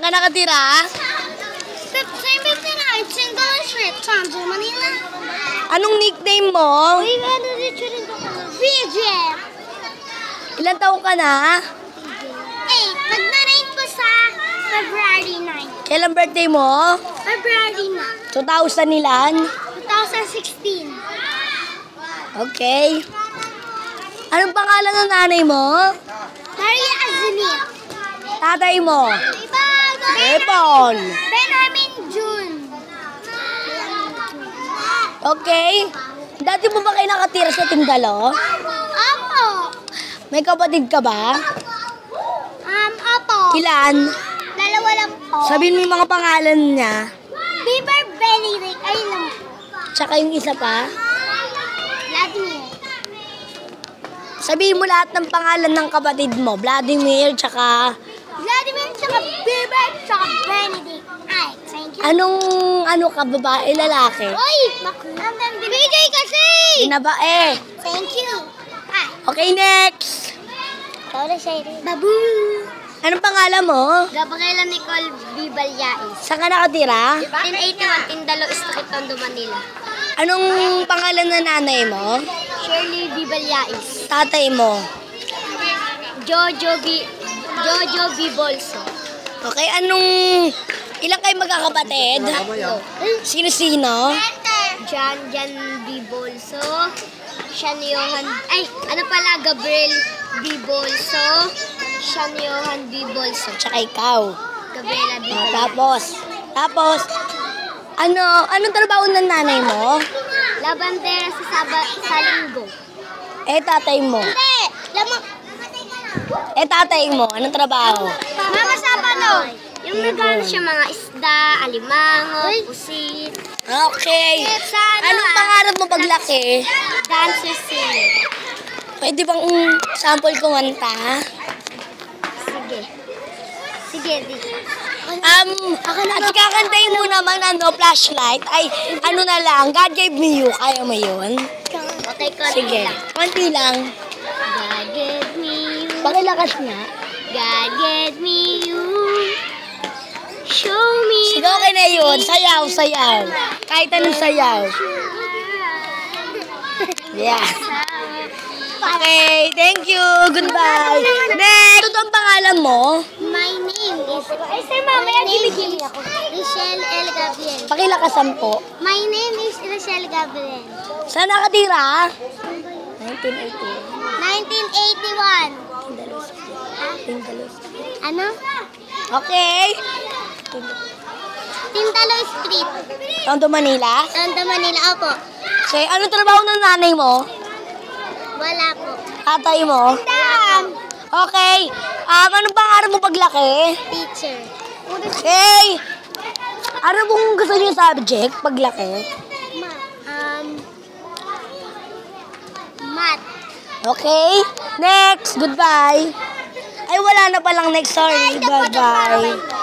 ka nakatira? Sa Single Street, Tondo, Manila. Anong nickname mo? VJ. Ilan taong ka na? Nag-9 po sa February 9. Kailan birthday mo? February 9. 2000 ilan? 2016. Okay. Anong pangalan ng nanay mo? Maria Azumir. Tatay mo? Epon. Benjamin June. Okay. Dati mo ba kayo nakatira sa Tindalo? Opo. May kapatid ka ba? Opo. Ilan? Dalawa lang po. Sabihin mo yung mga pangalan niya. Bieber Benedict. Ayun lang. Tsaka yung isa pa. Vladimir. Sabihin mo lahat ng pangalan ng kapatid mo. Vladimir, tsaka... Vladimir, tsaka Bieber, tsaka Benedict. Ay, thank you. Ano ka, babae, lalaki? Oy! BJ kasi! Binabae. Thank you. Ay. Okay, next. Babu! Anong pangalan mo? Gabriela Nicole Bibalyais. Saan ka nakatira? 1081 Tindalo Street, Tondo, Manila. Anong pangalan ng nanay mo? Shirley Bibalyais. Tatay mo? Jojo Bibolso. Okay, ilang kayo magkakapatid? Sino-sino? Jan Bibolso. Sean Johan. Gabriel Bibolso. Sean Johan Bibolso. Tsaka ikaw. Gabriela Bibolso. Tapos, anong trabaho ng nanay mo? Labandera sa Linggo. Tatay mo? Hindi! Tatay mo, anong trabaho? Mama sa Panoy. Yung nagano siya mga isda, alimango, pusit. Okay. Anong pangarap mo paglaki? Dancer singer. Pwede bang sample kumanta? Sige, di. At kakantayin mo naman flashlight. Na lang, God gave me you. Kaya mo yun? Okay, Sige, konti lang. God gave me you. Pakilakas nga. God gave me you. Show me. Sige, okay na yun. Sayaw. Kahit anong sayaw. Yeah. Okay, thank you. Goodbye. Next. Ito ang pangalan mo? My name is... sir, mamaya gibigil ako. Richelle L. Gabriel. Pakilakasan po. My name is Richelle Gabriel. Saan nakatira? 1981. Ano? Okay. Tindalo Street. Tondo, Manila? Tondo, Manila. Opo. Okay, anong trabaho ng nanay mo? Wala po. Tatay mo? Okay. Anong pangarap mo paglaki? Teacher. Okay. Ano pong gusto niyo subject paglaki? Math. Okay. Next. Goodbye. Ay, wala na palang next. Sorry. Bye-bye.